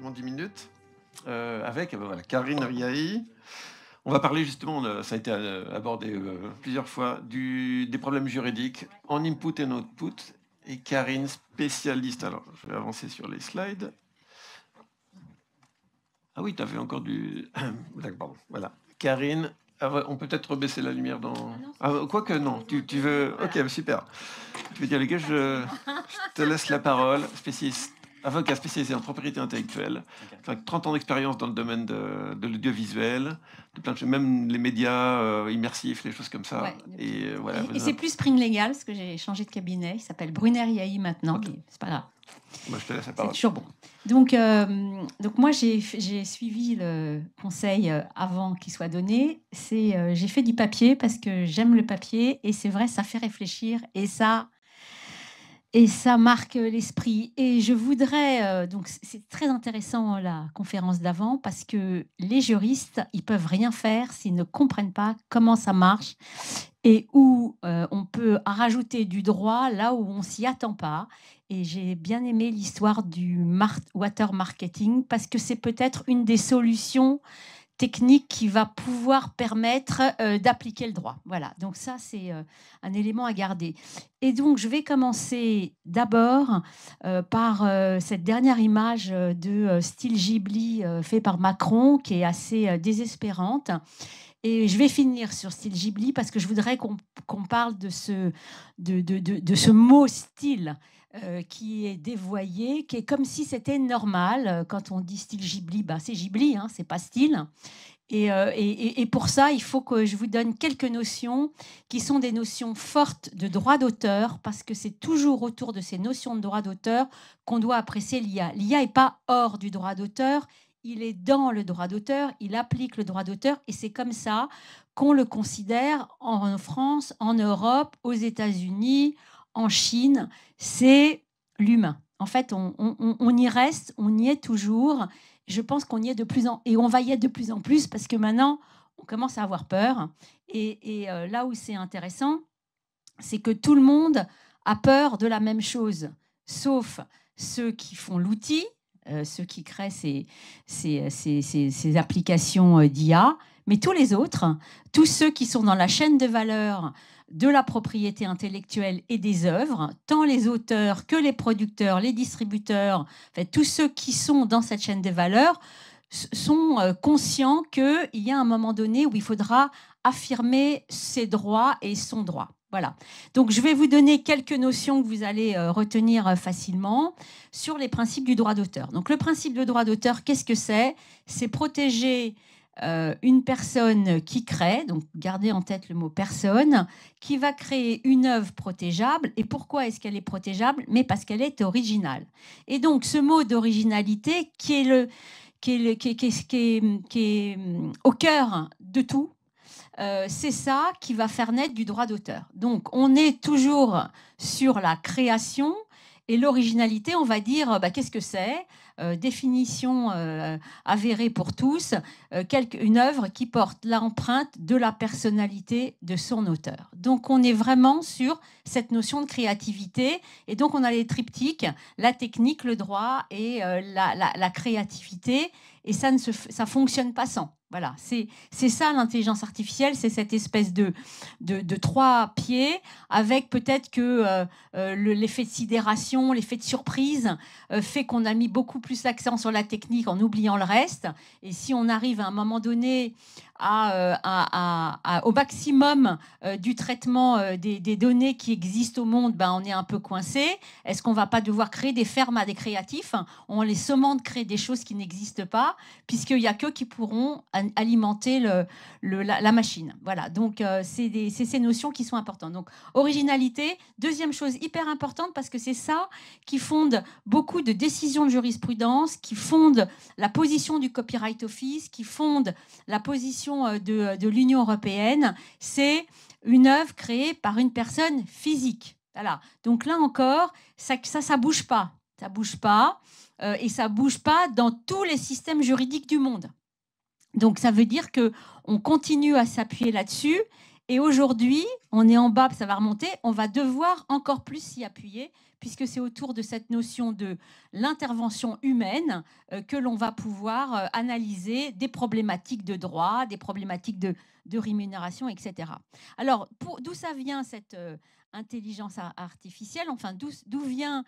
enregistrement 10 minutes avec voilà, Karine Riahi. On va parler justement, ça a été abordé plusieurs fois, des problèmes juridiques en input et output. Et Karine, spécialiste. Alors, je vais avancer sur les slides. Ah oui, tu avais encore du... Pardon, voilà. Karine, on peut peut-être rebaisser la lumière dans... Quoique non, tu veux... Ok, super. Tu veux dire, les gars, je te laisse la parole, avocat spécialisé en propriété intellectuelle, enfin, 30 ans d'expérience dans le domaine de l'audiovisuel, de plein de choses, même les médias immersifs, les choses comme ça. Ouais, et voilà, et c'est plus Spring Legal, parce que j'ai changé de cabinet. Il s'appelle Brunner Riahi maintenant, okay. mais c'est pas grave. Moi, je te laisse la parole. C'est toujours bon. Donc moi, j'ai suivi le conseil avant qu'il soit donné. J'ai fait du papier parce que j'aime le papier et c'est vrai, ça fait réfléchir et ça marque l'esprit. Et je voudrais... donc, c'est très intéressant, la conférence d'avant, parce que les juristes, ils peuvent rien faire s'ils ne comprennent pas comment ça marche et où on peut rajouter du droit là où on s'y attend pas. Et j'ai bien aimé l'histoire du water marketing, parce que c'est peut-être une des solutions technique qui va pouvoir permettre d'appliquer le droit. Voilà, donc ça, c'est un élément à garder. Et donc, je vais commencer d'abord par cette dernière image de style Ghibli fait par Macron, qui est assez désespérante. Et je vais finir sur style Ghibli parce que je voudrais qu'on parle de ce mot style qui est dévoyé, qui est comme si c'était normal. Quand on dit style Ghibli, ben c'est Ghibli, hein, c'est pas style. Et pour ça, il faut que je vous donne quelques notions qui sont des notions fortes de droit d'auteur, parce que c'est toujours autour de ces notions de droit d'auteur qu'on doit apprécier l'IA. L'IA n'est pas hors du droit d'auteur, il est dans le droit d'auteur, il applique le droit d'auteur, et c'est comme ça qu'on le considère en France, en Europe, aux États-Unis, en Chine. C'est l'humain. En fait, on y reste, on y est toujours. Je pense qu'on y est de plus en et on va y être de plus en plus, parce que maintenant on commence à avoir peur. Et là où c'est intéressant, c'est que tout le monde a peur de la même chose, sauf ceux qui font l'outil, ceux qui créent ces applications d'IA, mais tous les autres, tous ceux qui sont dans la chaîne de valeur de la propriété intellectuelle et des œuvres, tant les auteurs que les producteurs, les distributeurs, en fait, tous ceux qui sont dans cette chaîne de valeur sont conscients qu'il y a un moment donné où il faudra affirmer ses droits et son droit. Voilà. Donc, je vais vous donner quelques notions que vous allez retenir facilement sur les principes du droit d'auteur. Donc, le principe de droit d'auteur, qu'est-ce que c'est? C'est protéger une personne qui crée, donc gardez en tête le mot personne, qui va créer une œuvre protégeable. Et pourquoi est-ce qu'elle est protégeable? Mais parce qu'elle est originale. Et donc, ce mot d'originalité qui est au cœur de tout, c'est ça qui va faire naître du droit d'auteur. Donc, on est toujours sur la création et l'originalité, on va dire, qu'est-ce que c'est? Définition avérée pour tous, une œuvre qui porte l'empreinte de la personnalité de son auteur. Donc, on est vraiment sur cette notion de créativité. Et donc, on a les triptyques, la technique, le droit et la créativité. Et ça ne fonctionne pas sans. Voilà, c'est ça l'intelligence artificielle, c'est cette espèce de trois pieds, avec peut-être que l'effet de sidération, l'effet de surprise fait qu'on a mis beaucoup plus l'accent sur la technique en oubliant le reste. Et si on arrive à un moment donné au maximum du traitement des données qui existent au monde, on est un peu coincé. Est-ce qu'on ne va pas devoir créer des fermes à des créatifs en les sommant de créer des choses qui n'existent pas, puisqu'il n'y a qu'eux qui pourront alimenter la machine. Voilà, donc c'est ces notions qui sont importantes. Donc, originalité, deuxième chose hyper importante, parce que c'est ça qui fonde beaucoup de décisions de jurisprudence, qui fonde la position du Copyright Office, qui fonde la position de l'Union européenne. C'est une œuvre créée par une personne physique. Voilà. Donc là encore, ça bouge pas. Ça bouge pas. Et ça bouge pas dans tous les systèmes juridiques du monde. Donc, ça veut dire qu'on continue à s'appuyer là-dessus. Et aujourd'hui, on est en bas, ça va remonter, on va devoir encore plus s'y appuyer, puisque c'est autour de cette notion de l'intervention humaine que l'on va pouvoir analyser des problématiques de droit, des problématiques de rémunération, etc. Alors, d'où ça vient cette intelligence artificielle, enfin, d'où vient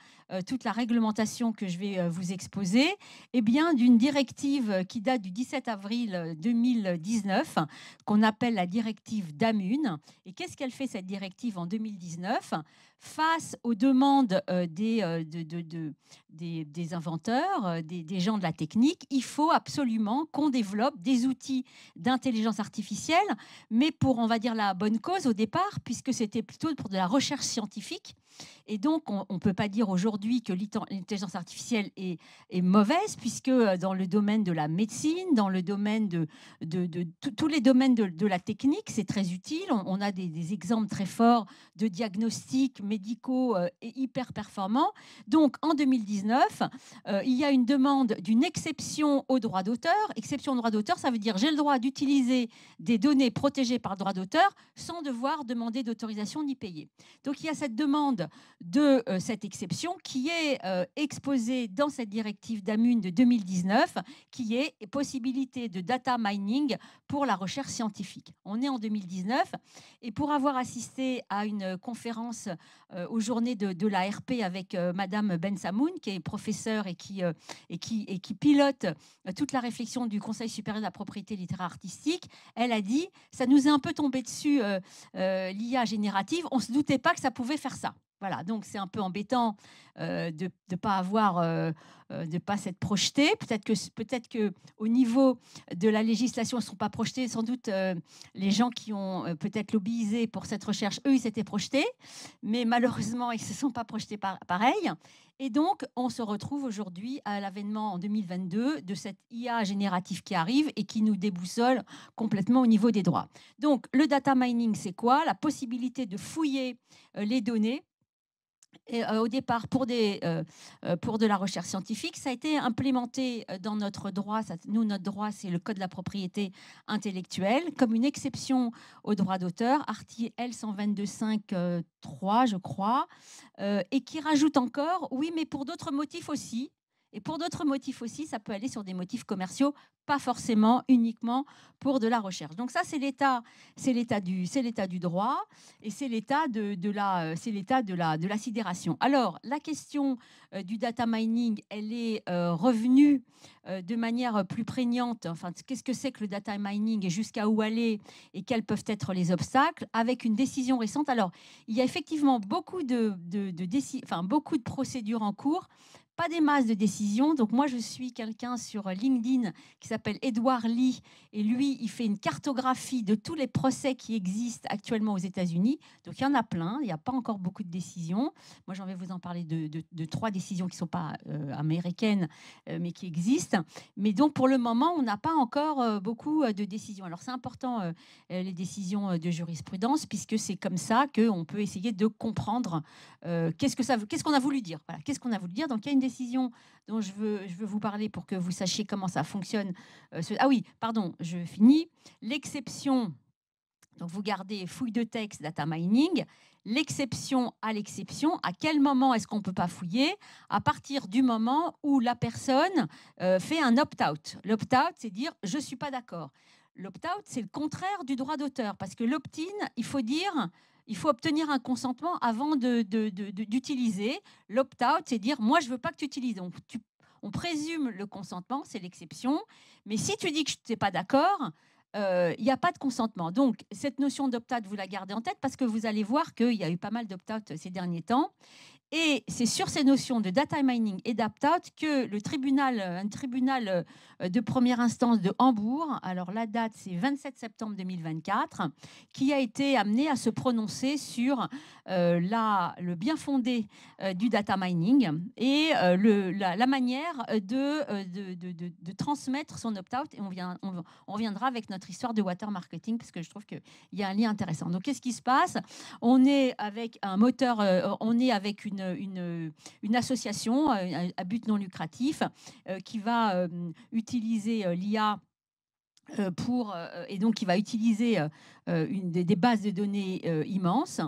toute la réglementation que je vais vous exposer? Eh bien, d'une directive qui date du 17 avril 2019, qu'on appelle la directive DAMUN. Et qu'est-ce qu'elle fait, cette directive, en 2019? Face aux demandes des inventeurs, des gens de la technique, il faut absolument qu'on développe des outils d'intelligence artificielle, mais pour, on va dire, la bonne cause au départ, puisque c'était plutôt pour de la recherche scientifique. Et donc, on ne peut pas dire aujourd'hui que l'intelligence artificielle est mauvaise, puisque dans le domaine de la médecine, dans le domaine de tous les domaines de la technique, c'est très utile. On a des exemples très forts de diagnostics médicaux et hyper performants. Donc, en 2019, il y a une demande d'une exception au droit d'auteur. Exception au droit d'auteur, ça veut dire j'ai le droit d'utiliser des données protégées par le droit d'auteur sans devoir demander d'autorisation ni payer. Donc, il y a cette demande de cette exception qui est exposée dans cette directive DAMUN de 2019, qui est possibilité de data mining pour la recherche scientifique. On est en 2019 et pour avoir assisté à une conférence aux journées de l'ARP avec Madame Ben Samoun, qui est professeure et qui pilote toute la réflexion du Conseil supérieur de la propriété littéraire artistique, elle a dit « ça nous est un peu tombé dessus, l'IA générative, on ne se doutait pas que ça pouvait faire ça ». Voilà, donc c'est un peu embêtant de ne pas avoir, de pas s'être projeté. Peut-être que au niveau de la législation, ils ne sont pas projetés. Sans doute, les gens qui ont peut-être lobbyisé pour cette recherche, eux, ils s'étaient projetés, mais malheureusement, ils ne se sont pas projetés pareil. Et donc, on se retrouve aujourd'hui à l'avènement en 2022 de cette IA générative qui arrive et qui nous déboussole complètement au niveau des droits. Donc, le data mining, c'est quoi? La possibilité de fouiller les données. Et, au départ, pour de la recherche scientifique, ça a été implémenté dans notre droit. Nous, notre droit, c'est le Code de la propriété intellectuelle, comme une exception au droit d'auteur, article L. 122.5.3, je crois, et qui rajoute encore, oui, mais pour d'autres motifs aussi. Et pour d'autres motifs aussi, ça peut aller sur des motifs commerciaux, pas forcément uniquement pour de la recherche. Donc ça, c'est l'état du droit et c'est l'état de la sidération. Alors, la question du data mining, elle est revenue de manière plus prégnante. Enfin, qu'est-ce que c'est que le data mining et jusqu'à où aller et quels peuvent être les obstacles avec une décision récente. Alors, il y a effectivement beaucoup beaucoup de procédures en cours, pas des masses de décisions. Donc moi, je suis quelqu'un sur LinkedIn qui s'appelle Edouard Lee et lui, il fait une cartographie de tous les procès qui existent actuellement aux États-Unis. Donc il y en a plein, il n'y a pas encore beaucoup de décisions. Moi, j'en vais vous en parler de 3 décisions qui ne sont pas américaines, mais qui existent. Mais donc pour le moment, on n'a pas encore beaucoup de décisions. Alors c'est important, les décisions de jurisprudence, puisque c'est comme ça qu'on peut essayer de comprendre qu'est-ce qu'on a voulu dire. Voilà, qu'est-ce qu'on a voulu dire. Donc il y a une décision dont je veux vous parler pour que vous sachiez comment ça fonctionne. Ah oui, pardon, je finis. L'exception, donc vous gardez fouille de texte, data mining. L'exception à l'exception, à quel moment est-ce qu'on ne peut pas fouiller? À partir du moment où la personne fait un opt-out. L'opt-out, c'est dire je ne suis pas d'accord. L'opt-out, c'est le contraire du droit d'auteur, parce que l'opt-in, il faut obtenir un consentement avant d'utiliser. L'opt-out, c'est dire moi, je ne veux pas que tu utilises. Donc, on présume le consentement, c'est l'exception. Mais si tu dis que tu n'es pas d'accord, il n'y a pas de consentement. Donc, cette notion d'opt-out, vous la gardez en tête parce que vous allez voir qu'il y a eu pas mal d'opt-out ces derniers temps. Et c'est sur ces notions de data mining et d'opt-out que un tribunal de première instance de Hambourg, alors la date c'est 27 septembre 2024, qui a été amené à se prononcer sur le bien fondé du data mining et la manière de transmettre son opt-out. Et on reviendra avec notre histoire de water marketing parce que je trouve qu'il y a un lien intéressant. Donc, qu'est-ce qui se passe? On est avec un moteur, on est avec une association à but non lucratif qui va utiliser l'IA et donc il va utiliser des bases de données immenses.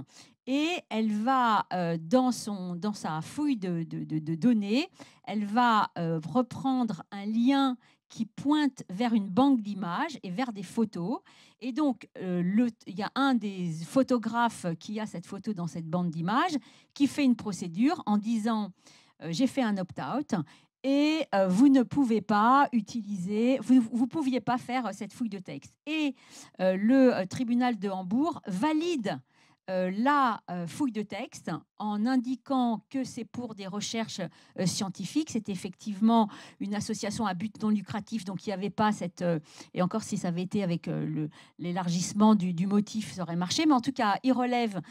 Et elle va, dans sa fouille de données, elle va reprendre un lien qui pointe vers une banque d'images et vers des photos. Et donc, il y a un des photographes qui a cette photo dans cette bande d'images qui fait une procédure en disant j'ai fait un opt-out et vous ne pouvez pas utiliser, vous ne pouviez pas faire cette fouille de texte. Et le tribunal de Hambourg valide la fouille de texte en indiquant que c'est pour des recherches scientifiques. C'est effectivement une association à but non lucratif, donc il n'y avait pas cette... et encore si ça avait été avec l'élargissement du motif, ça aurait marché. Mais en tout cas, il relève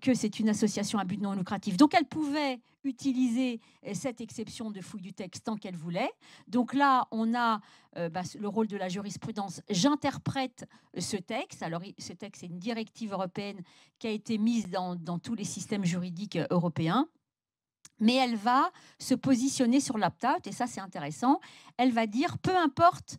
que c'est une association à but non lucratif. Donc elle pouvait utiliser cette exception de fouille du texte tant qu'elle voulait. Donc là, on a le rôle de la jurisprudence. J'interprète ce texte. Alors, ce texte, c'est une directive européenne qui a été mise dans tous les systèmes juridiques européens. Mais elle va se positionner sur l'opt-out, et ça, c'est intéressant. Elle va dire, peu importe,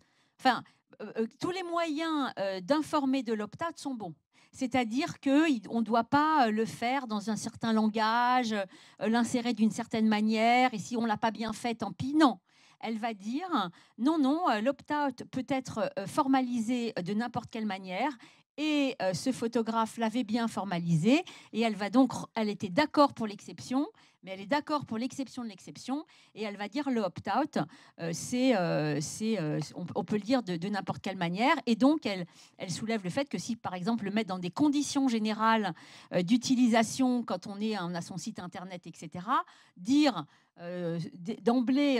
tous les moyens d'informer de l'opt-out sont bons. C'est-à-dire qu'on ne doit pas le faire dans un certain langage, l'insérer d'une certaine manière, et si on ne l'a pas bien fait, tant pis. Non. Elle va dire, non, l'opt-out peut être formalisé de n'importe quelle manière, et ce photographe l'avait bien formalisé, et elle était d'accord pour l'exception, mais elle est d'accord pour l'exception de l'exception, et elle va dire le opt-out, on peut le dire de n'importe quelle manière, et donc elle soulève le fait que si, par exemple, le mettre dans des conditions générales d'utilisation, quand on a son site internet, etc., dire d'emblée,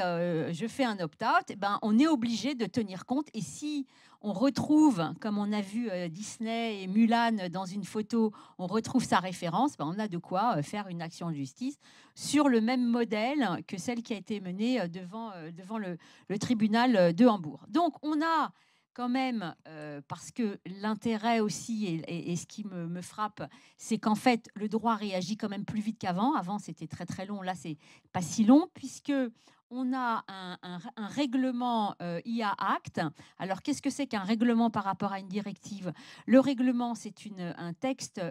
je fais un opt-out, on est obligé de tenir compte, et si on retrouve, comme on a vu Disney et Mulan dans une photo, on retrouve sa référence, on a de quoi faire une action en justice sur le même modèle que celle qui a été menée devant le tribunal de Hambourg. Donc, on a quand même, parce que l'intérêt aussi, et ce qui me frappe, c'est qu'en fait, le droit réagit quand même plus vite qu'avant. Avant, c'était très, très long. Là, c'est pas si long, puisque on a un règlement IA Act. Alors, qu'est-ce que c'est qu'un règlement par rapport à une directive? Le règlement, c'est un texte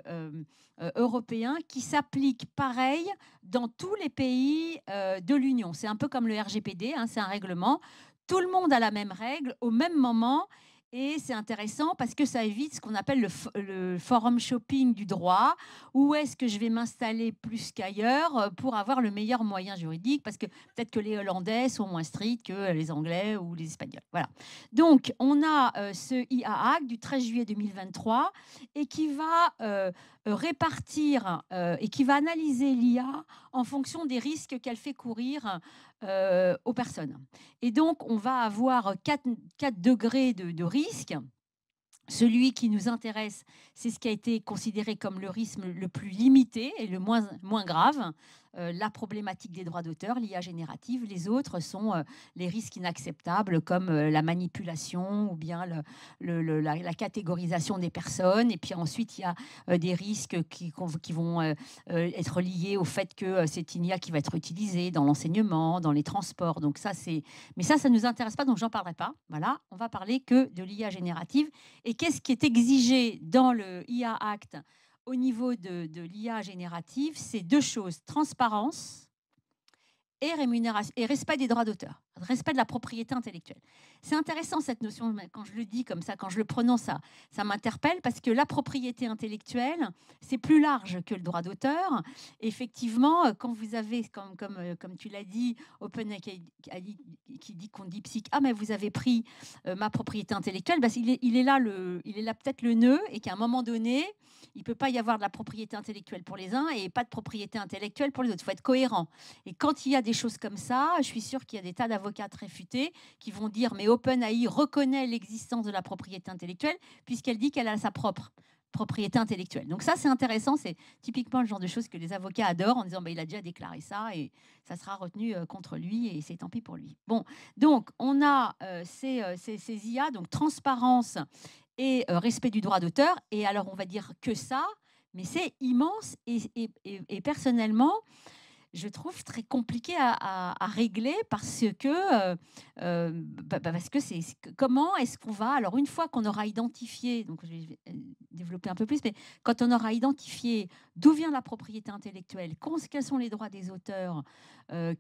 européen qui s'applique pareil dans tous les pays de l'Union. C'est un peu comme le RGPD, hein, c'est un règlement. Tout le monde a la même règle au même moment. Et c'est intéressant parce que ça évite ce qu'on appelle le forum shopping du droit. Où est-ce que je vais m'installer plus qu'ailleurs pour avoir le meilleur moyen juridique? Parce que peut-être que les Hollandais sont moins stricts que les Anglais ou les Espagnols. Voilà. Donc, on a ce IA Act du 13 juillet 2023 et qui va répartir et qui va analyser l'IA en fonction des risques qu'elle fait courir aux personnes. Et donc, on va avoir 4 degrés de risque. Celui qui nous intéresse, c'est ce qui a été considéré comme le risque le plus limité et le moins grave, la problématique des droits d'auteur, l'IA générative. Les autres sont les risques inacceptables comme la manipulation ou bien la catégorisation des personnes. Et puis ensuite, il y a des risques qui vont être liés au fait que c'est une IA qui va être utilisée dans l'enseignement, dans les transports. Donc mais ça ne nous intéresse pas, donc j'en parlerai pas. Voilà, on va parler que de l'IA générative. Et qu'est-ce qui est exigé dans le IA Act au niveau de l'IA générative? C'est 2 choses, transparence et rémunération et respect des droits d'auteur, respect de la propriété intellectuelle. C'est intéressant cette notion, quand je le dis comme ça, quand je le prononce, ça m'interpelle parce que la propriété intellectuelle, c'est plus large que le droit d'auteur. Effectivement, quand vous avez, comme tu l'as dit, OpenAI qui dit qu'on dit psych, ah mais vous avez pris ma propriété intellectuelle, il est là peut-être le nœud, et qu'à un moment donné, il ne peut pas y avoir de la propriété intellectuelle pour les uns et pas de propriété intellectuelle pour les autres. Il faut être cohérent. Et quand il y a des choses comme ça, je suis sûre qu'il y a des tas d'avocats très futés qui vont dire mais OpenAI reconnaît l'existence de la propriété intellectuelle puisqu'elle dit qu'elle a sa propre propriété intellectuelle. Donc ça, c'est intéressant. C'est typiquement le genre de choses que les avocats adorent en disant il a déjà déclaré ça et ça sera retenu contre lui et c'est tant pis pour lui. Bon, donc on a ces IA, donc transparence et respect du droit d'auteur. Et alors, on va dire que ça, mais c'est immense. Et personnellement, je trouve très compliqué à régler parce que, parce que comment est-ce qu'on va, alors une fois qu'on aura identifié, donc je vais développer un peu plus, mais quand on aura identifié d'où vient la propriété intellectuelle, quels sont les droits des auteurs,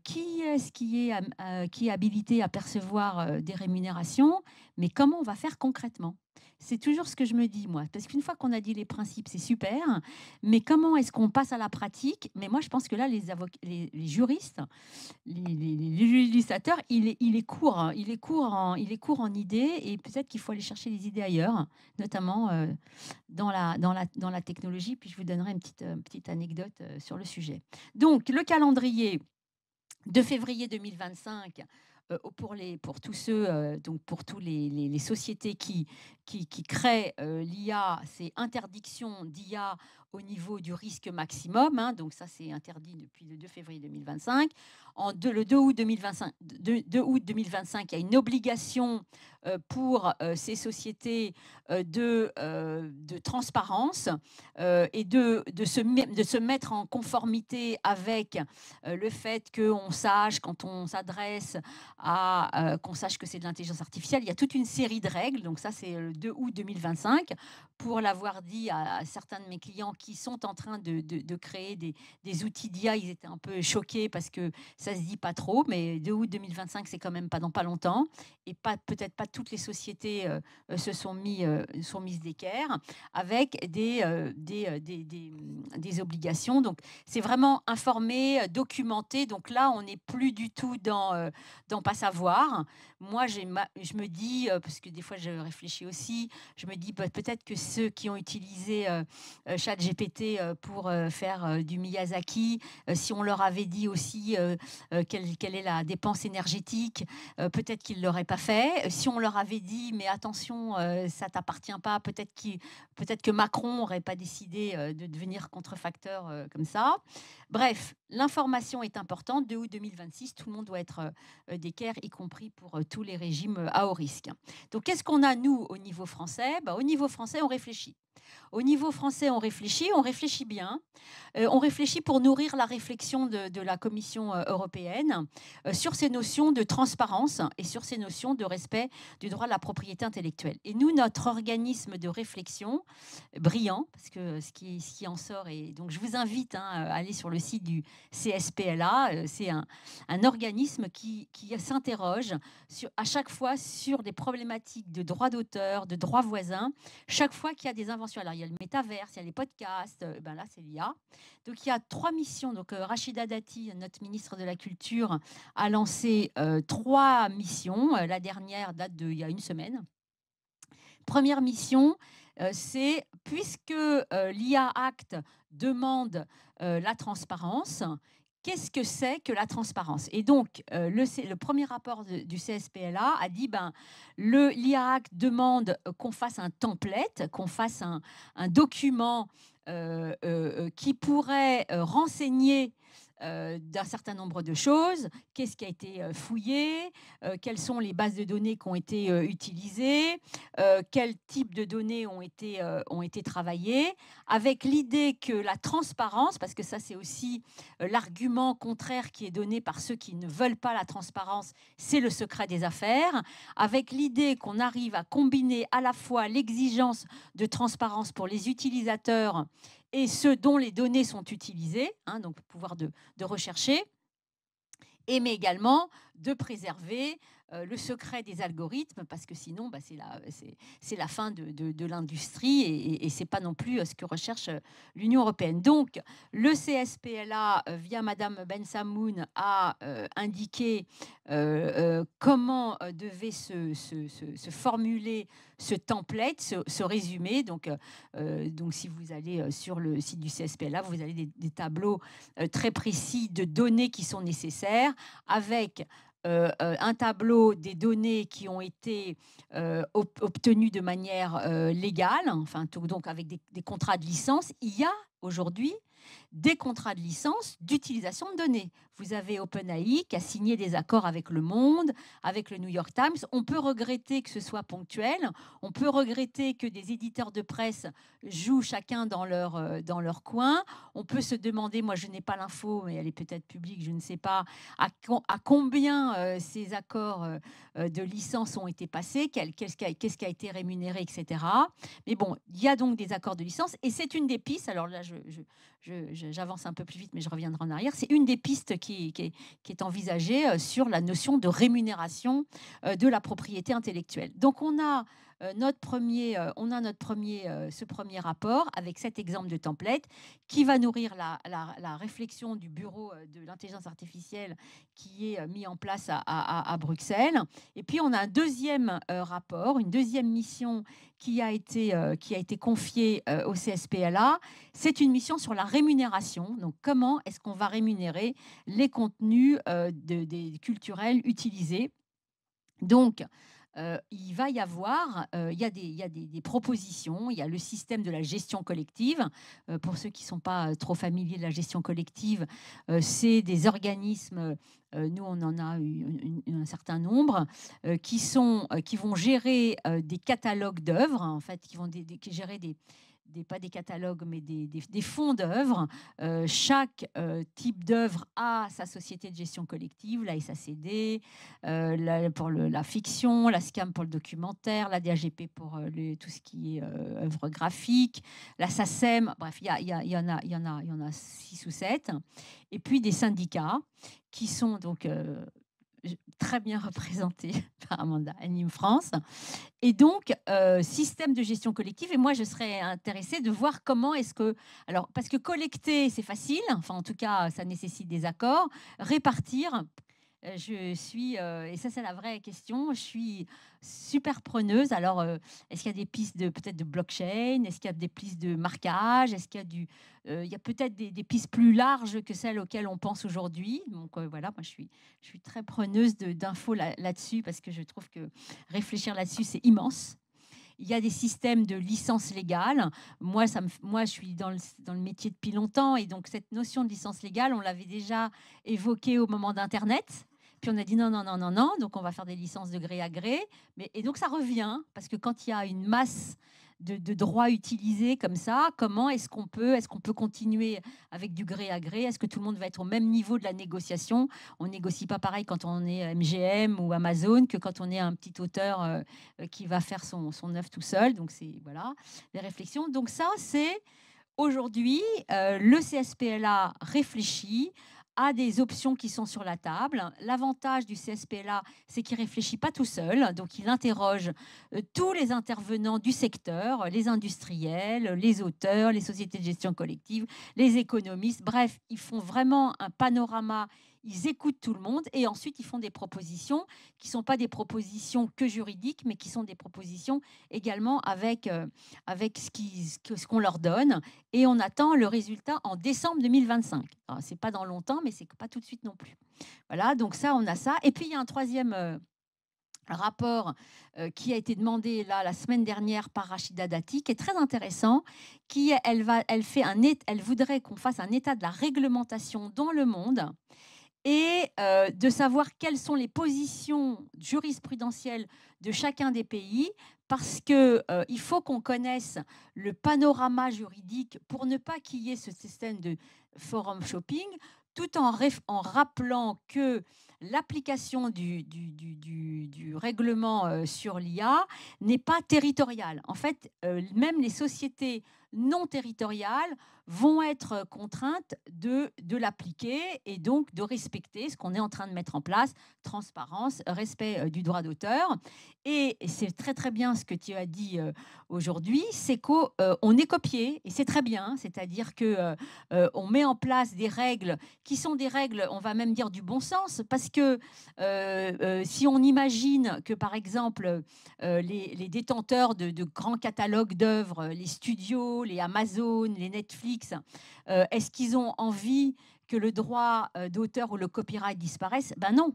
qui est-ce qui est habilité à percevoir des rémunérations, mais comment on va faire concrètement? C'est toujours ce que je me dis, moi, parce qu'une fois qu'on a dit les principes, c'est super, mais comment est-ce qu'on passe à la pratique? Mais moi, je pense que là, les juristes, les législateurs, il est court, hein, il est court en idées, et peut-être qu'il faut aller chercher les idées ailleurs, notamment dans la technologie. Puis je vous donnerai une petite anecdote sur le sujet. Donc, le calendrier de février 2025, pour tous ceux, donc pour tous les sociétés qui créent l'IA, c'est interdiction d'IA au niveau du risque maximum, hein, donc ça c'est interdit depuis le 2 février 2025. Le 2 août 2025, 2 août 2025, il y a une obligation pour ces sociétés de transparence et de se mettre en conformité avec le fait qu'on sache, quand on s'adresse qu'on sache que c'est de l'intelligence artificielle. Il y a toute une série de règles. Donc ça, c'est le 2 août 2025. Pour l'avoir dit à certains de mes clients qui sont en train de créer des outils d'IA, ils étaient un peu choqués parce que ça se dit pas trop. Mais 2 août 2025, c'est quand même pas dans pas longtemps. Et peut-être pas toutes les sociétés sont mises d'équerre avec des obligations. Donc c'est vraiment informé, documenté. Donc là, on n'est plus du tout dans pas savoir. Moi, je me dis, parce que des fois je réfléchis aussi, je me dis peut-être que ceux qui ont utilisé ChatGPT pour faire du Miyazaki, si on leur avait dit aussi quelle est la dépense énergétique, peut-être qu'ils ne l'auraient pas fait. Si on leur avait dit, mais attention, ça ne t'appartient pas, peut-être que Macron n'aurait pas décidé de devenir contrefacteur comme ça. Bref, l'information est importante. 2 août 2026, tout le monde doit être d'équerre, y compris pour tous les régimes à haut risque. Donc, qu'est-ce qu'on a, nous, au niveau français? Au niveau français, on réfléchit. Au niveau français, on réfléchit bien. On réfléchit pour nourrir la réflexion de la Commission européenne sur ces notions de transparence et sur ces notions de respect du droit de la propriété intellectuelle. Et nous, notre organisme de réflexion, brillant, parce que ce qui en sort, et donc je vous invite à aller sur le site du CSPLA, c'est un organisme qui s'interroge à chaque fois sur des problématiques de droit d'auteur, de droit voisin, chaque fois qu'il y a des inventions. Alors, il y a le métaverse, il y a les podcasts, là, c'est l'IA. Donc, il y a 3 missions. Donc, Rachida Dati, notre ministre de la Culture, a lancé 3 missions. La dernière date d'il y a une semaine. Première mission, c'est puisque l'IA Act demande la transparence, qu'est-ce que c'est que la transparence? Et donc, le premier rapport du CSPLA a dit l'IA Act demande qu'on fasse un template, qu'on fasse un document qui pourrait renseigner d'un certain nombre de choses. Qu'est-ce qui a été fouillé? Quelles sont les bases de données qui ont été utilisées? Quels types de données ont été travaillées? Avec l'idée que la transparence, parce que ça c'est aussi l'argument contraire qui est donné par ceux qui ne veulent pas la transparence, c'est le secret des affaires, avec l'idée qu'on arrive à combiner à la fois l'exigence de transparence pour les utilisateurs et ceux dont les données sont utilisées, donc le pouvoir de rechercher, mais également de préserver le secret des algorithmes, parce que sinon, c'est la fin de l'industrie et ce n'est pas non plus ce que recherche l'Union européenne. Donc, le CSPLA, via Madame Ben Samoun, a indiqué comment devait se formuler ce template, ce résumé. Donc, si vous allez sur le site du CSPLA, vous avez des tableaux très précis de données qui sont nécessaires, avec un tableau des données qui ont été obtenues de manière légale, donc avec des contrats de licence. Il y a aujourd'hui des contrats de licence d'utilisation de données. Vous avez OpenAI qui a signé des accords avec Le Monde, avec le New York Times. On peut regretter que ce soit ponctuel. On peut regretter que des éditeurs de presse jouent chacun dans leur coin. On peut se demander, moi je n'ai pas l'info, mais elle est peut-être publique, je ne sais pas, à combien ces accords de licence ont été passés, qu'est-ce qui a été rémunéré, etc. Mais bon, il y a donc des accords de licence et c'est une des pistes. Alors là, j'avance un peu plus vite, mais je reviendrai en arrière. C'est une des pistes qui est envisagée sur la notion de rémunération de la propriété intellectuelle. Donc on a ce premier rapport avec cet exemple de template qui va nourrir la réflexion du bureau de l'intelligence artificielle qui est mis en place à Bruxelles. Et puis on a un deuxième rapport, une deuxième mission qui a été confiée au CSPLA. C'est une mission sur la rémunération. Donc comment est-ce qu'on va rémunérer les contenus des culturels utilisés. Donc, il va y avoir, il y a des propositions, il y a le système de la gestion collective. Pour ceux qui ne sont pas trop familiers de la gestion collective, c'est des organismes, nous on en a eu un certain nombre, qui vont gérer des catalogues d'œuvres, en fait, qui vont gérer pas des catalogues, mais des fonds d'œuvres. Chaque type d'œuvre a sa société de gestion collective, la SACD, pour la fiction, la SCAM pour le documentaire, la DAGP pour tout ce qui est œuvre graphique, la SACEM, bref, il y en a 6 ou 7. Et puis des syndicats qui sont donc très bien représentés par Amanda Anime France. Et donc, système de gestion collective. Et moi, je serais intéressée de voir comment est-ce que... Alors, parce que collecter, c'est facile. Enfin, en tout cas, ça nécessite des accords. Répartir, je suis... et ça, c'est la vraie question. Je suis super preneuse. Alors, est-ce qu'il y a des pistes peut-être de blockchain? Est-ce qu'il y a des pistes de marquage? Est-ce qu'il y a il y a peut-être des pistes plus larges que celles auxquelles on pense aujourd'hui. Donc, voilà, moi, je suis très preneuse d'infos là-dessus parce que je trouve que réfléchir là-dessus, c'est immense. Il y a des systèmes de licence légale. Moi, je suis dans le métier depuis longtemps et donc cette notion de licence légale, on l'avait déjà évoquée au moment d'Internet. Puis on a dit non, non, non, non, non, donc on va faire des licences de gré à gré. Et donc ça revient, parce que quand il y a une masse de droits utilisés comme ça, comment est-ce qu'on peut continuer avec du gré à gré? Est-ce que tout le monde va être au même niveau de la négociation? On ne négocie pas pareil quand on est MGM ou Amazon que quand on est un petit auteur qui va faire son œuvre tout seul. Donc c'est voilà, les réflexions. Donc ça, c'est aujourd'hui, le CSPLA réfléchit à des options qui sont sur la table. L'avantage du CSPLA, c'est qu'il ne réfléchit pas tout seul, donc il interroge tous les intervenants du secteur, les industriels, les auteurs, les sociétés de gestion collective, les économistes, bref, ils font vraiment un panorama, ils écoutent tout le monde et ensuite ils font des propositions qui ne sont pas des propositions que juridiques, mais qui sont des propositions également avec ce qu'on leur donne. Et on attend le résultat en décembre 2025. Ce n'est pas dans longtemps, mais ce n'est pas tout de suite non plus. Voilà, donc ça, on a ça. Et puis, il y a un troisième rapport qui a été demandé là, la semaine dernière par Rachida Dati, qui est très intéressant, elle voudrait qu'on fasse un état de la réglementation dans le monde et de savoir quelles sont les positions jurisprudentielles de chacun des pays, parce qu'il faut qu'on connaisse le panorama juridique pour ne pas qu'il y ait ce système de forum shopping, tout en rappelant que l'application du règlement sur l'IA n'est pas territoriale. En fait, même les sociétés non territoriales vont être contraintes de l'appliquer et donc de respecter ce qu'on est en train de mettre en place, transparence, respect du droit d'auteur. Et c'est très très bien ce que tu as dit aujourd'hui, c'est qu'on est copié et c'est très bien, c'est-à-dire qu'on met en place des règles qui sont des règles, on va même dire du bon sens, parce que si on imagine que par exemple les détenteurs de grands catalogues d'œuvres, les studios, les Amazon, les Netflix, est-ce qu'ils ont envie que le droit d'auteur ou le copyright disparaisse? Ben non,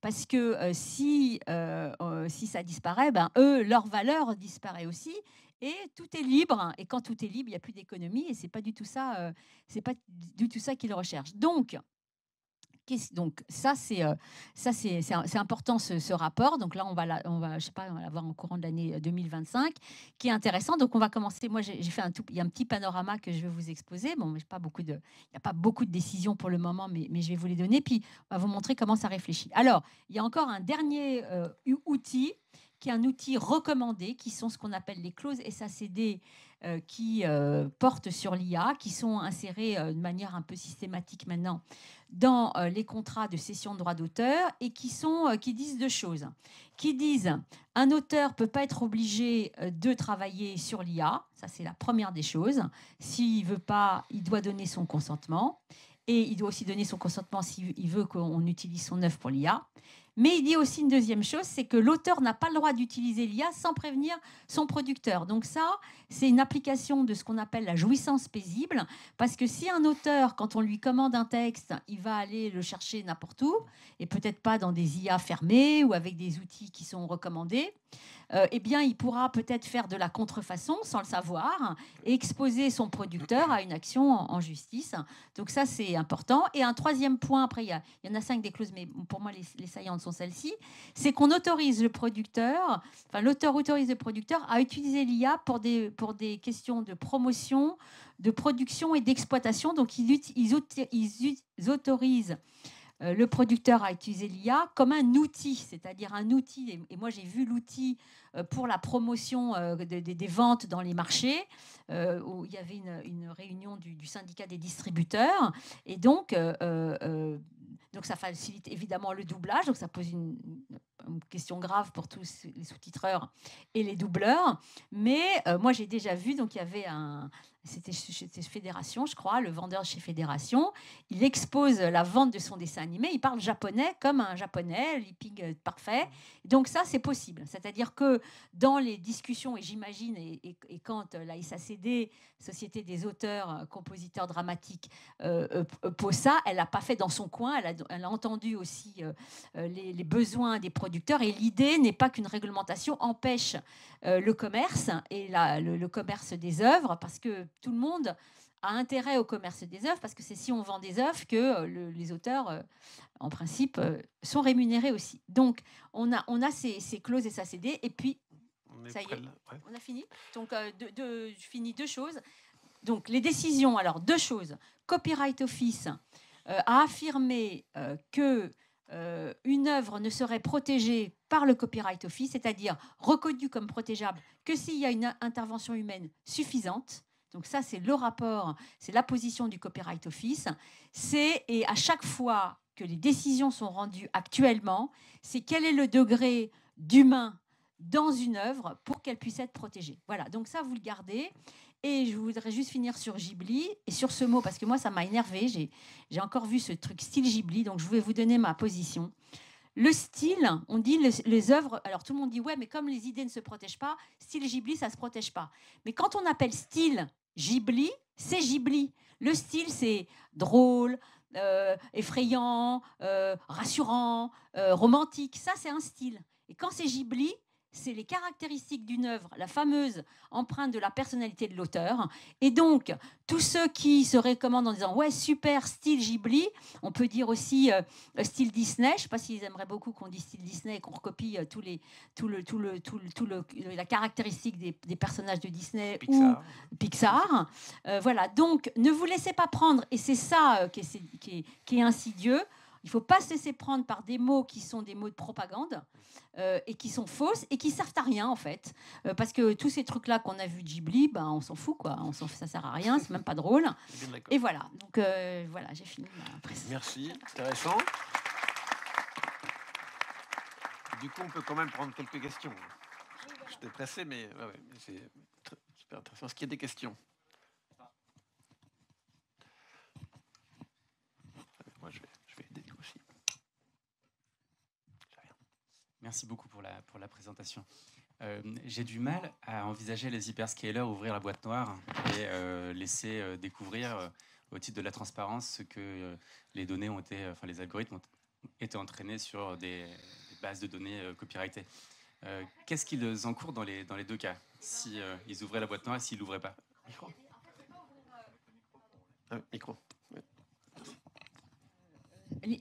parce que si ça disparaît, ben eux, leur valeur disparaît aussi. et tout est libre. Et quand tout est libre, il n'y a plus d'économie et c'est pas du tout ça. C'est pas du tout ça qu'ils recherchent. Donc ça, c'est important ce rapport. Donc là, je sais pas, on va l'avoir en courant de l'année 2025, qui est intéressant. Donc on va commencer. Moi, j'ai fait il y a un petit panorama que je vais vous exposer. Bon, mais il n'y a pas beaucoup de décisions pour le moment, mais je vais vous les donner. Puis on va vous montrer comment ça réfléchit. Alors, il y a encore un dernier outil qui est un outil recommandé, qui sont ce qu'on appelle les clauses SACD qui portent sur l'IA, qui sont insérées de manière un peu systématique maintenant dans les contrats de cession de droits d'auteur et qui disent deux choses. Qui disent un auteur ne peut pas être obligé de travailler sur l'IA, ça c'est la première des choses. S'il ne veut pas, il doit donner son consentement. Et il doit aussi donner son consentement s'il veut qu'on utilise son œuvre pour l'IA. Mais il dit aussi une deuxième chose, c'est que l'auteur n'a pas le droit d'utiliser l'IA sans prévenir son producteur. Donc ça, c'est une application de ce qu'on appelle la jouissance paisible, parce que si un auteur, quand on lui commande un texte, il va aller le chercher n'importe où, et peut-être pas dans des IA fermées ou avec des outils qui sont recommandés, eh bien, il pourra peut-être faire de la contrefaçon sans le savoir et exposer son producteur à une action en justice. Donc ça, c'est important. Et un troisième point, après, il y en a 5 des clauses, mais pour moi, les saillantes sont celles-ci, c'est qu'on autorise le producteur, enfin l'auteur autorise le producteur à utiliser l'IA pour des questions de promotion, de production et d'exploitation. Donc, ils autorisent le producteur a utilisé l'IA comme un outil, c'est-à-dire un outil. Et moi, j'ai vu l'outil pour la promotion des ventes dans les marchés, où il y avait une réunion du syndicat des distributeurs. Et donc ça facilite évidemment le doublage, donc ça pose une question grave pour tous les sous-titreurs et les doubleurs. Mais moi, j'ai déjà vu, donc il y avait c'était chez Fédération, je crois, le vendeur chez Fédération, il expose la vente de son dessin animé, il parle japonais comme un japonais, lipping parfait. Donc ça, c'est possible. C'est-à-dire que dans les discussions, et j'imagine, et quand la SACD, Société des auteurs, compositeurs dramatiques, pose ça, elle l'a pas fait dans son coin, elle a entendu aussi les besoins des producteurs, et l'idée n'est pas qu'une réglementation empêche le commerce et le commerce des œuvres, parce que tout le monde a intérêt au commerce des œuvres, parce que c'est si on vend des œuvres que les auteurs, en principe, sont rémunérés aussi. Donc, on a ces clauses SACD, et puis, ça y est, ouais. On a fini. Donc, je finis deux choses. Donc, les décisions, alors, deux choses. Copyright Office a affirmé que une œuvre ne serait protégée par le Copyright Office, c'est-à-dire reconnue comme protégeable que s'il y a une intervention humaine suffisante. Donc ça, c'est le rapport, c'est la position du Copyright Office. Et à chaque fois que les décisions sont rendues actuellement, c'est quel est le degré d'humain dans une œuvre pour qu'elle puisse être protégée. Voilà, donc ça, vous le gardez. Et je voudrais juste finir sur Ghibli et sur ce mot, parce que moi, ça m'a énervé. J'ai encore vu ce truc style Ghibli, donc je vais vous donner ma position. Le style, on dit les œuvres, alors tout le monde dit ouais, mais comme les idées ne se protègent pas, style Ghibli, ça ne se protège pas. Mais quand on appelle style Ghibli, c'est Ghibli. Le style, c'est drôle, effrayant, rassurant, romantique. Ça, c'est un style. Et quand c'est Ghibli, c'est les caractéristiques d'une œuvre, la fameuse empreinte de la personnalité de l'auteur. Et donc, tous ceux qui se recommandent en disant « Ouais, super, style Ghibli », on peut dire aussi style Disney. Je ne sais pas s'ils aimeraient beaucoup qu'on dise style Disney et qu'on recopie la caractéristique des personnages de Disney ou Pixar. Voilà, donc ne vous laissez pas prendre, et c'est ça qui est insidieux. Il ne faut pas se laisser prendre par des mots qui sont des mots de propagande et qui sont fausses et qui ne servent à rien, en fait. Parce que tous ces trucs-là qu'on a vus de Ghibli, ben, on s'en fout, quoi. Ça ne sert à rien, c'est même pas drôle. Et voilà, donc voilà, j'ai fini ma présentation. Merci, intéressant. Du coup, on peut quand même prendre quelques questions. Oui, voilà. J'étais pressé, mais ouais, c'est super intéressant. Est-ce qu'il y a des questions? Moi, je vais aider aussi. Merci beaucoup pour la présentation. J'ai du mal à envisager les hyperscalers ouvrir la boîte noire et laisser découvrir au titre de la transparence ce que les données ont été, enfin les algorithmes ont été entraînés sur des bases de données copyrightées. Qu'est-ce qu'ils encourent dans les deux cas, si ils ouvraient la boîte noire et s'ils l'ouvraient pas? Micro. Micro.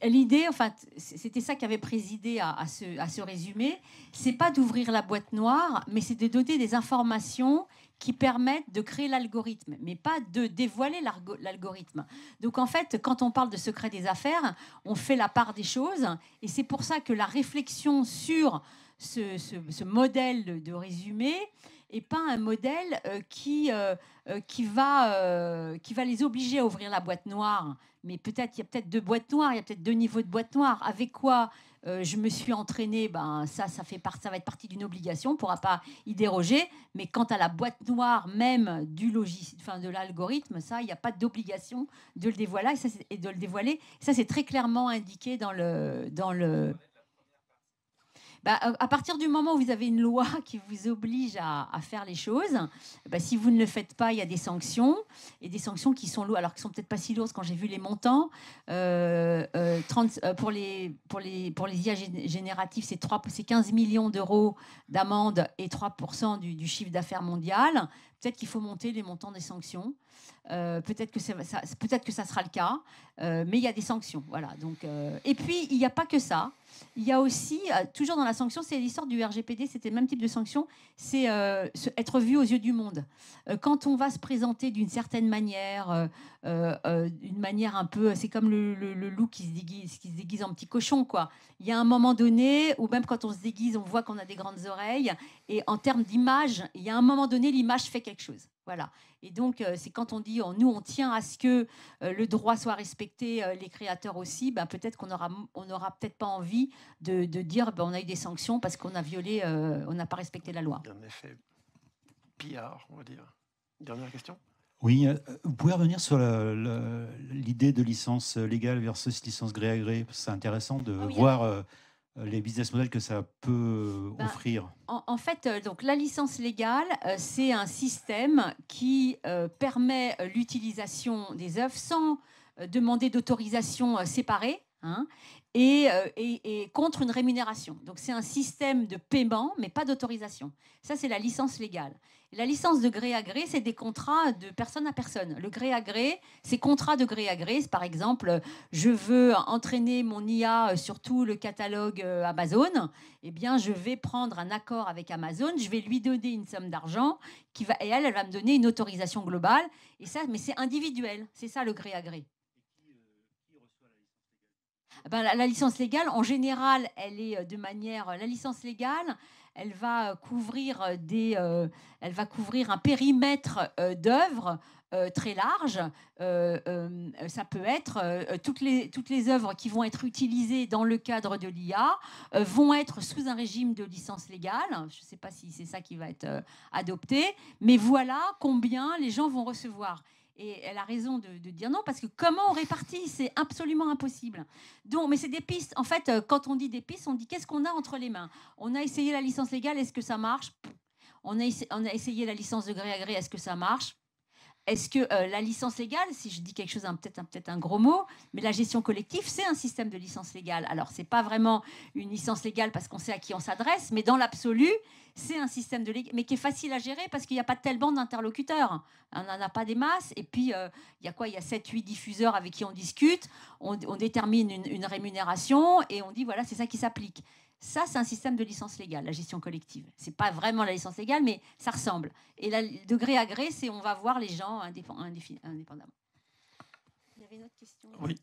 L'idée, en fait, c'était ça qui avait présidé à ce résumé, c'est pas d'ouvrir la boîte noire, mais c'est de donner des informations qui permettent de créer l'algorithme, mais pas de dévoiler l'algorithme. Donc en fait, quand on parle de secret des affaires, on fait la part des choses, et c'est pour ça que la réflexion sur ce modèle de résumé et pas un modèle qui va les obliger à ouvrir la boîte noire. Mais peut-être, il y a peut-être deux boîtes noires, il y a peut-être deux niveaux de boîte noire. Avec quoi je me suis entraînée, ça va être partie d'une obligation, on ne pourra pas y déroger. Mais quant à la boîte noire même de l'algorithme, ça, il n'y a pas d'obligation de le dévoiler. Et de le dévoiler. Ça, c'est très clairement indiqué dans le à partir du moment où vous avez une loi qui vous oblige à faire les choses, si vous ne le faites pas, il y a des sanctions, et des sanctions qui sont lourdes, alors qui sont peut-être pas si lourdes quand j'ai vu les montants. Pour les IA génératifs, c'est 15 millions d'euros d'amende et 3% du chiffre d'affaires mondial. Peut-être qu'il faut monter les montants des sanctions. Peut-être que ça sera le cas, mais il y a des sanctions. Voilà. Donc, et puis, il n'y a pas que ça. Il y a aussi, toujours dans la sanction, c'est l'histoire du RGPD, c'était le même type de sanction, c'est être vu aux yeux du monde. Quand on va se présenter d'une certaine manière, une manière un peu, c'est comme le loup qui se déguise en petit cochon, quoi. Il y a un moment donné, ou même quand on se déguise, on voit qu'on a des grandes oreilles, et en termes d'image, il y a un moment donné, l'image fait quelque chose. Voilà. Et donc, c'est quand on dit, nous, on tient à ce que le droit soit respecté, les créateurs aussi, peut-être qu'on n'aura peut-être pas envie de dire on a eu des sanctions parce qu'on a violé, on n'a pas respecté la loi. Un effet PR, on va dire. Dernière question. Oui, vous pouvez revenir sur l'idée de licence légale versus licence gré à gré. C'est intéressant de voir les business models que ça peut offrir. En fait, donc, la licence légale, c'est un système qui permet l'utilisation des œuvres sans demander d'autorisation séparée. Et contre une rémunération. Donc, c'est un système de paiement, mais pas d'autorisation. Ça, c'est la licence légale. Et la licence de gré à gré, c'est des contrats de personne à personne. Le gré à gré, c'est contrat de gré à gré. Par exemple, je veux entraîner mon IA sur tout le catalogue Amazon. Eh bien, je vais prendre un accord avec Amazon. Je vais lui donner une somme d'argent et elle va me donner une autorisation globale. Et ça, mais c'est individuel. C'est ça, le gré à gré. La licence légale, en général, elle est de manière... La licence légale, elle va couvrir un périmètre d'œuvres très large. Ça peut être toutes les œuvres qui vont être utilisées dans le cadre de l'IA vont être sous un régime de licence légale. Je ne sais pas si c'est ça qui va être adopté, mais voilà combien les gens vont recevoir. Et elle a raison de dire non, parce que comment on répartit, c'est absolument impossible. Donc, mais c'est des pistes. En fait, quand on dit des pistes, on dit qu'est-ce qu'on a entre les mains. On a essayé la licence légale, est-ce que ça marche? On a essayé la licence de gré à gré, est-ce que ça marche? Est-ce que la licence légale, si je dis quelque chose, peut-être un gros mot, mais la gestion collective, c'est un système de licence légale. Alors, ce n'est pas vraiment une licence légale parce qu'on sait à qui on s'adresse, mais dans l'absolu, c'est un système mais qui est facile à gérer parce qu'il n'y a pas tellement d'interlocuteurs. On n'en a pas des masses. Et puis, il y a 7-8 diffuseurs avec qui on discute. On détermine une rémunération et on dit, voilà, c'est ça qui s'applique. Ça, c'est un système de licence légale, la gestion collective. Ce n'est pas vraiment la licence légale, mais ça ressemble. Et de gré à gré, c'est on va voir les gens indépendamment. Il y avait une autre question? Oui,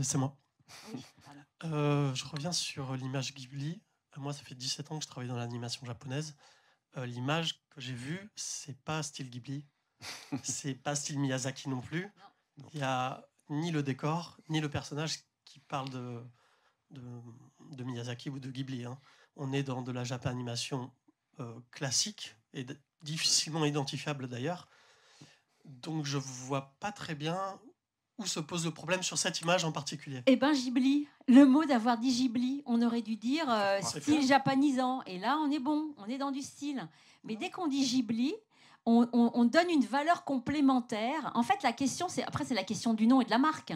c'est moi. Oui, je reviens sur l'image Ghibli. Moi, ça fait 17 ans que je travaille dans l'animation japonaise. L'image que j'ai vue, c'est pas style Ghibli. C'est pas style Miyazaki non plus. Il n'y a ni le décor, ni le personnage qui parle de Miyazaki ou de Ghibli. On est dans de la japanimation classique et difficilement identifiable d'ailleurs. Donc je vois pas très bien où se pose le problème sur cette image en particulier. Eh bien, Ghibli. Le mot d'avoir dit Ghibli, on aurait dû dire style japonisant. Et là, on est bon, on est dans du style. Mais dès qu'on dit Ghibli, on donne une valeur complémentaire. En fait, la question, c'est la question du nom et de la marque.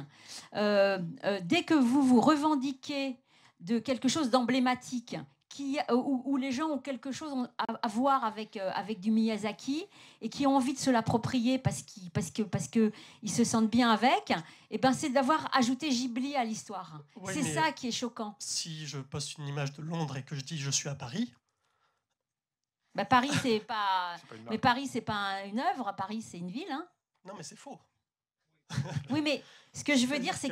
Dès que vous vous revendiquez de quelque chose d'emblématique où les gens ont quelque chose à voir avec du Miyazaki et qui ont envie de se l'approprier parce qu'ils se sentent bien avec, et ben c'est d'avoir ajouté Ghibli à l'histoire. Oui, c'est ça qui est choquant. Si je poste une image de Londres et que je dis je suis à Paris... Bah, Paris, c'est pas... mais Paris, c'est pas une œuvre. Paris, c'est une ville. Hein. Non, mais c'est faux. Oui, mais ce que je veux dire, c'est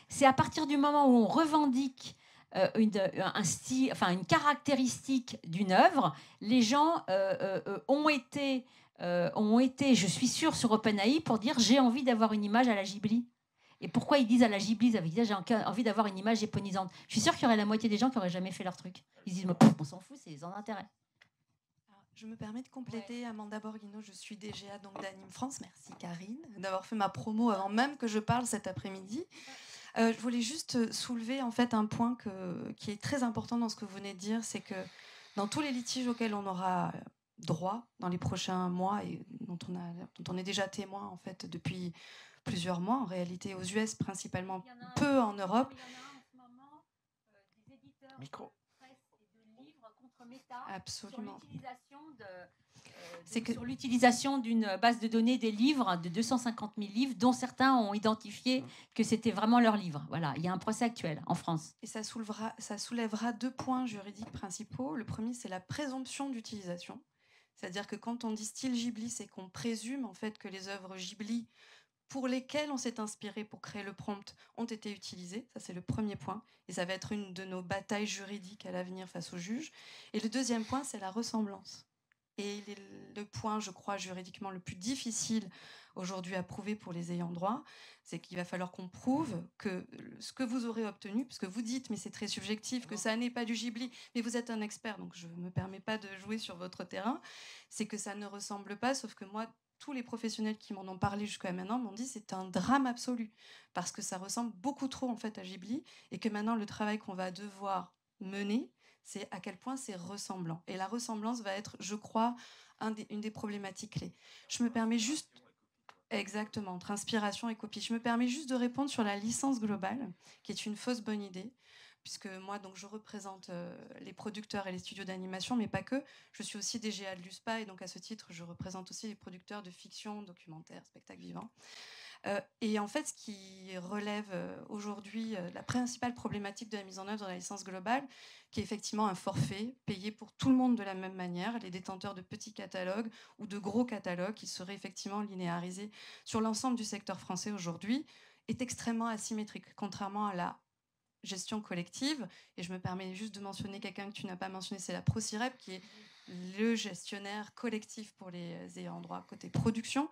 c'est à partir du moment où on revendique un style, enfin une caractéristique d'une œuvre, les gens ont été, je suis sûre, sur OpenAI pour dire j'ai envie d'avoir une image à la Ghibli. Et pourquoi ils disent à la Ghibli, ça veut dire j'ai envie d'avoir une image japonisante. Je suis sûre qu'il y aurait la moitié des gens qui n'auraient jamais fait leur truc. Ils disent on s'en fout, c'est sans intérêt. Je me permets de compléter, Amanda Borghino, je suis DGA donc d'Anime France. Merci Karine d'avoir fait ma promo avant même que je parle cet après-midi. Je voulais juste soulever en fait un point qui est très important dans ce que vous venez de dire, c'est que dans tous les litiges auxquels on aura droit dans les prochains mois et dont on est déjà témoin en fait depuis plusieurs mois, en réalité aux US principalement, peu en Europe. Il y en a un en ce moment, des éditeurs Micro. de livres contre Meta. Absolument. Sur l'utilisation d'une base de données des livres, de 250 000 livres, dont certains ont identifié que c'était vraiment leurs livres. Voilà, il y a un procès actuel en France. Et ça soulèvera 2 points juridiques principaux. Le premier, c'est la présomption d'utilisation. C'est-à-dire que quand on dit style Ghibli, c'est qu'on présume en fait que les œuvres Ghibli pour lesquelles on s'est inspiré pour créer le prompt ont été utilisées. Ça, c'est le premier point. Et ça va être une de nos batailles juridiques à l'avenir face aux juges. Et le deuxième point, c'est la ressemblance. Et le point, je crois, juridiquement le plus difficile aujourd'hui à prouver pour les ayants droit, c'est qu'il va falloir qu'on prouve que ce que vous aurez obtenu, parce que vous dites, mais c'est très subjectif, que ça n'est pas du Ghibli, mais vous êtes un expert, donc je ne me permets pas de jouer sur votre terrain, c'est que ça ne ressemble pas, sauf que moi, tous les professionnels qui m'en ont parlé jusqu'à maintenant m'ont dit c'est un drame absolu, parce que ça ressemble beaucoup trop en fait à Ghibli, et que maintenant le travail qu'on va devoir mener, c'est à quel point c'est ressemblant. Et la ressemblance va être, je crois, une des problématiques clés. Je me permets juste... Exactement, entre inspiration et copie. Je me permets juste de répondre sur la licence globale, qui est une fausse bonne idée, puisque moi, donc, je représente les producteurs et les studios d'animation, mais pas que. Je suis aussi DGA de l'USPA, et donc à ce titre, je représente aussi les producteurs de fiction, documentaire, spectacle vivant. Et en fait, ce qui relève aujourd'hui la principale problématique de la mise en œuvre de la licence globale, qui est effectivement un forfait payé pour tout le monde de la même manière, les détenteurs de petits catalogues ou de gros catalogues qui seraient effectivement linéarisés sur l'ensemble du secteur français aujourd'hui, est extrêmement asymétrique, contrairement à la gestion collective. Et je me permets juste de mentionner quelqu'un que tu n'as pas mentionné, c'est la ProCirep, qui est le gestionnaire collectif pour les ayants droit côté production.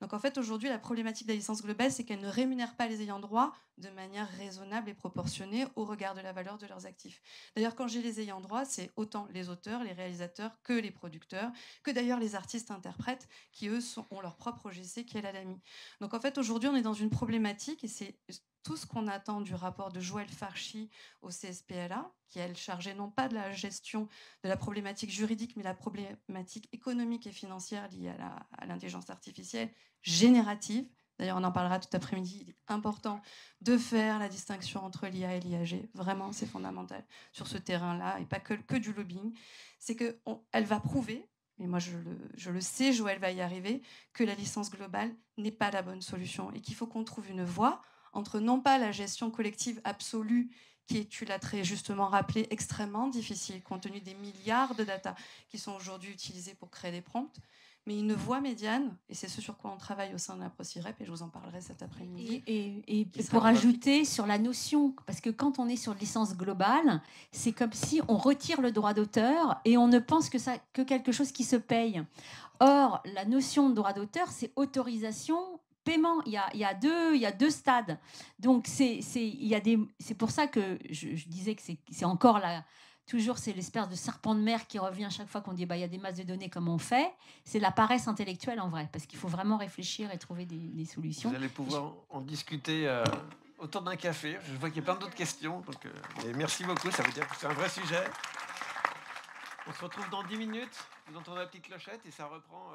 Donc en fait, aujourd'hui, la problématique de la licence globale, c'est qu'elle ne rémunère pas les ayants droit de manière raisonnable et proportionnée au regard de la valeur de leurs actifs. D'ailleurs, quand j'ai les ayants droit, c'est autant les auteurs, les réalisateurs que les producteurs, que d'ailleurs les artistes-interprètes, qui eux ont leur propre OGC qui est la LAMI. Donc en fait, aujourd'hui, on est dans une problématique, et c'est tout ce qu'on attend du rapport de Joël Farchi au CSPLA, qui est chargé non pas de la gestion de la problématique juridique, mais la problématique économique et financière liée à l'intelligence artificielle générative. D'ailleurs, on en parlera tout après-midi. Il est important de faire la distinction entre l'IA et l'IAG. Vraiment, c'est fondamental sur ce terrain-là, et pas que du lobbying. C'est qu'elle va prouver, et moi je le sais, Joël va y arriver, que la licence globale n'est pas la bonne solution et qu'il faut qu'on trouve une voie entre non pas la gestion collective absolue, qui est, tu l'as très justement rappelé, extrêmement difficile, compte tenu des milliards de data qui sont aujourd'hui utilisés pour créer des prompts, mais une voie médiane, et c'est ce sur quoi on travaille au sein de la ProCirep, et je vous en parlerai cet après-midi. Et pour ajouter sur la notion, parce que quand on est sur licence globale, c'est comme si on retire le droit d'auteur et on ne pense que quelque chose qui se paye. Or, la notion de droit d'auteur, c'est autorisation, paiement. Il y a deux stades. Donc, c'est pour ça que je disais que c'est encore là. Toujours, c'est l'espèce de serpent de mer qui revient à chaque fois qu'on dit il y a des masses de données, comment on fait. C'est la paresse intellectuelle en vrai, parce qu'il faut vraiment réfléchir et trouver des solutions. Vous allez pouvoir en discuter autour d'un café. Je vois qu'il y a plein d'autres questions. Donc, merci beaucoup, ça veut dire que c'est un vrai sujet. On se retrouve dans 10 minutes. Vous entendez la petite clochette et ça reprend.